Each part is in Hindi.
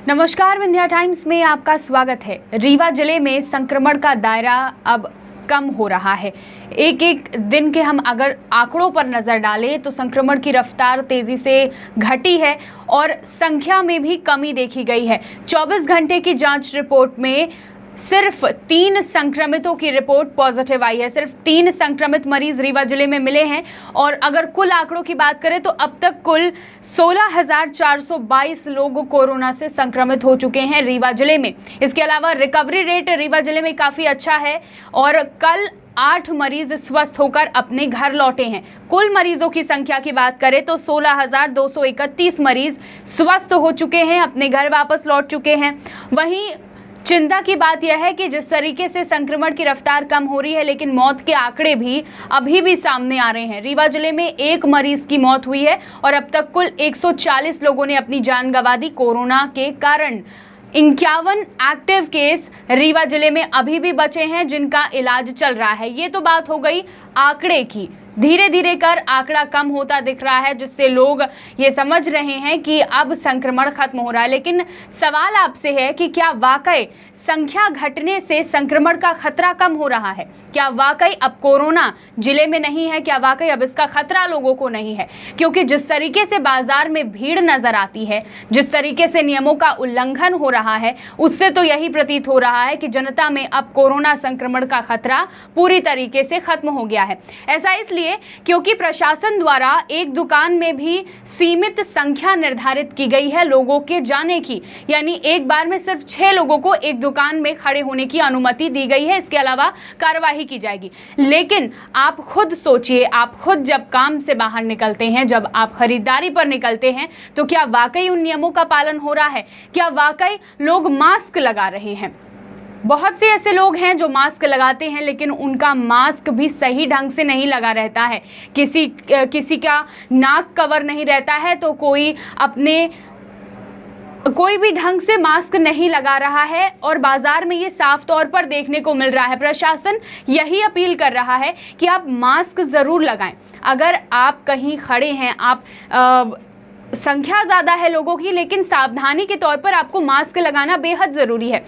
नमस्कार, विंध्या टाइम्स में आपका स्वागत है। रीवा जिले में संक्रमण का दायरा अब कम हो रहा है। एक एक दिन के हम अगर आंकड़ों पर नजर डालें तो संक्रमण की रफ्तार तेजी से घटी है और संख्या में भी कमी देखी गई है। 24 घंटे की जांच रिपोर्ट में सिर्फ 3 संक्रमितों की रिपोर्ट पॉजिटिव आई है। सिर्फ 3 संक्रमित मरीज रीवा जिले में मिले हैं और अगर कुल आंकड़ों की बात करें तो अब तक कुल 16,422 लोग कोरोना से संक्रमित हो चुके हैं रीवा जिले में। इसके अलावा रिकवरी रेट रीवा जिले में काफ़ी अच्छा है और कल 8 मरीज स्वस्थ होकर अपने घर लौटे हैं। कुल मरीजों की संख्या की बात करें तो 16,231 मरीज स्वस्थ हो चुके हैं, अपने घर वापस लौट चुके हैं। वहीं चिंता की बात यह है कि जिस तरीके से संक्रमण की रफ्तार कम हो रही है, लेकिन मौत के आंकड़े भी अभी भी सामने आ रहे हैं। रीवा जिले में 1 मरीज की मौत हुई है और अब तक कुल 140 लोगों ने अपनी जान गंवा दी कोरोना के कारण। 51 एक्टिव केस रीवा जिले में अभी भी बचे हैं जिनका इलाज चल रहा है। ये तो बात हो गई आंकड़े की। धीरे धीरे कर आंकड़ा कम होता दिख रहा है, जिससे लोग ये समझ रहे हैं कि अब संक्रमण खत्म हो रहा है। लेकिन सवाल आपसे है कि क्या वाकई संख्या घटने से संक्रमण का खतरा कम हो रहा है? क्या वाकई अब कोरोना जिले में नहीं है? क्या वाकई अब इसका खतरा लोगों को नहीं है? क्योंकि जिस तरीके से बाजार में भीड़ नजर आती है, जिस तरीके से नियमों का उल्लंघन हो रहा है, उससे तो यही प्रतीत हो रहा है कि जनता में अब कोरोना संक्रमण का खतरा पूरी तरीके से खत्म हो गया है। ऐसा इसलिए क्योंकि प्रशासन द्वारा एक दुकान में भी सीमित संख्या निर्धारित की गई है लोगों के जाने की, यानी एक बार में सिर्फ 6 लोगों को एक दुकान में खड़े होने की अनुमति दी गई है। इसके अलावा कार्रवाई की जाएगी। लेकिन आप खुद सोचिए, आप खुद जब काम से बाहर निकलते हैं, जब आप खरीदारी पर निकलते हैं, तो क्या वाकई उन नियमों का पालन हो रहा है? क्या वाकई लोग मास्क लगा रहे हैं? बहुत से ऐसे लोग हैं जो मास्क लगाते हैं लेकिन उनका मास्क भी सही ढंग से नहीं लगा रहता है। किसी का नाक कवर नहीं रहता है, तो कोई भी ढंग से मास्क नहीं लगा रहा है और बाजार में ये साफ तौर पर देखने को मिल रहा है। प्रशासन यही अपील कर रहा है कि आप मास्क ज़रूर लगाएं। अगर आप कहीं खड़े हैं, आप संख्या ज़्यादा है लोगों की, लेकिन सावधानी के तौर पर आपको मास्क लगाना बेहद ज़रूरी है।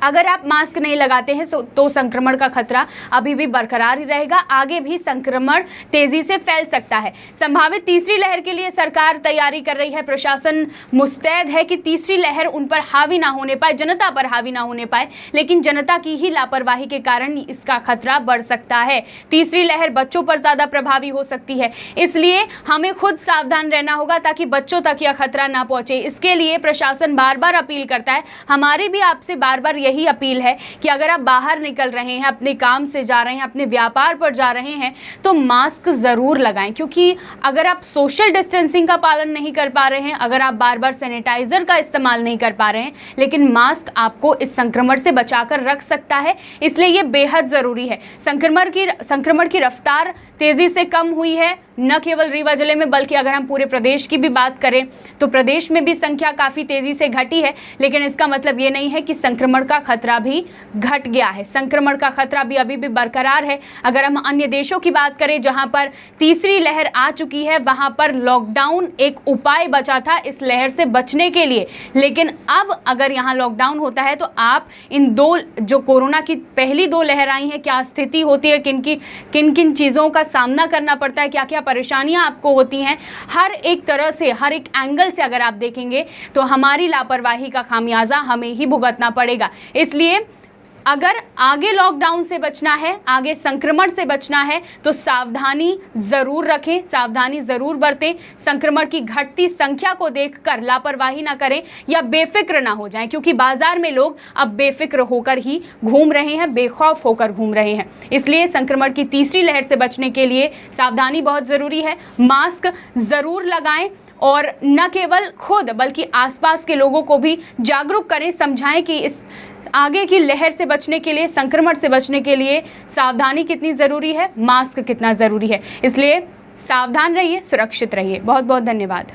अगर आप मास्क नहीं लगाते हैं तो संक्रमण का खतरा अभी भी बरकरार ही रहेगा। आगे भी संक्रमण तेजी से फैल सकता है। संभावित तीसरी लहर के लिए सरकार तैयारी कर रही है। प्रशासन मुस्तैद है कि तीसरी लहर उन पर हावी ना होने पाए, जनता पर हावी ना होने पाए, लेकिन जनता की ही लापरवाही के कारण इसका खतरा बढ़ सकता है। तीसरी लहर बच्चों पर ज़्यादा प्रभावी हो सकती है, इसलिए हमें खुद सावधान रहना होगा ताकि बच्चों तक यह खतरा ना पहुँचे। इसके लिए प्रशासन बार बार अपील करता है। हमारी भी आपसे बार बार यही अपील है कि अगर आप बाहर निकल रहे हैं, अपने काम से जा रहे हैं, अपने व्यापार पर जा रहे हैं, तो मास्क ज़रूर लगाएं। क्योंकि अगर आप सोशल डिस्टेंसिंग का पालन नहीं कर पा रहे हैं, अगर आप बार बार सैनिटाइजर का इस्तेमाल नहीं कर पा रहे हैं, लेकिन मास्क आपको इस संक्रमण से बचाकर रख सकता है, इसलिए ये बेहद ज़रूरी है। संक्रमण की रफ्तार तेज़ी से कम हुई है, न केवल रीवा जिले में बल्कि अगर हम पूरे प्रदेश की भी बात करें तो प्रदेश में भी संख्या काफ़ी तेज़ी से घटी है। लेकिन इसका मतलब ये नहीं है कि संक्रमण का खतरा भी घट गया है। संक्रमण का खतरा भी अभी भी बरकरार है। अगर हम अन्य देशों की बात करें जहां पर तीसरी लहर आ चुकी है, वहां पर लॉकडाउन एक उपाय बचा था इस लहर से बचने के लिए। लेकिन अब अगर यहाँ लॉकडाउन होता है तो आप इन 2 जो कोरोना की पहली 2 लहर आई हैं, क्या स्थिति होती है, किन किन चीज़ों का सामना करना पड़ता है, क्या क्या परेशानियां आपको होती हैं, हर एक तरह से, हर एक एंगल से अगर आप देखेंगे तो हमारी लापरवाही का खामियाजा हमें ही भुगतना पड़ेगा। इसलिए अगर आगे लॉकडाउन से बचना है, आगे संक्रमण से बचना है, तो सावधानी ज़रूर रखें, सावधानी ज़रूर बरतें। संक्रमण की घटती संख्या को देखकर लापरवाही ना करें या बेफिक्र ना हो जाएं, क्योंकि बाजार में लोग अब बेफिक्र होकर ही घूम रहे हैं, बेखौफ होकर घूम रहे हैं। इसलिए संक्रमण की तीसरी लहर से बचने के लिए सावधानी बहुत ज़रूरी है। मास्क ज़रूर लगाएं और न केवल खुद बल्कि आसपास के लोगों को भी जागरूक करें, समझाएं कि इस आगे की लहर से बचने के लिए, संक्रमण से बचने के लिए सावधानी कितनी ज़रूरी है, मास्क कितना ज़रूरी है। इसलिए सावधान रहिए, सुरक्षित रहिए। बहुत बहुत धन्यवाद।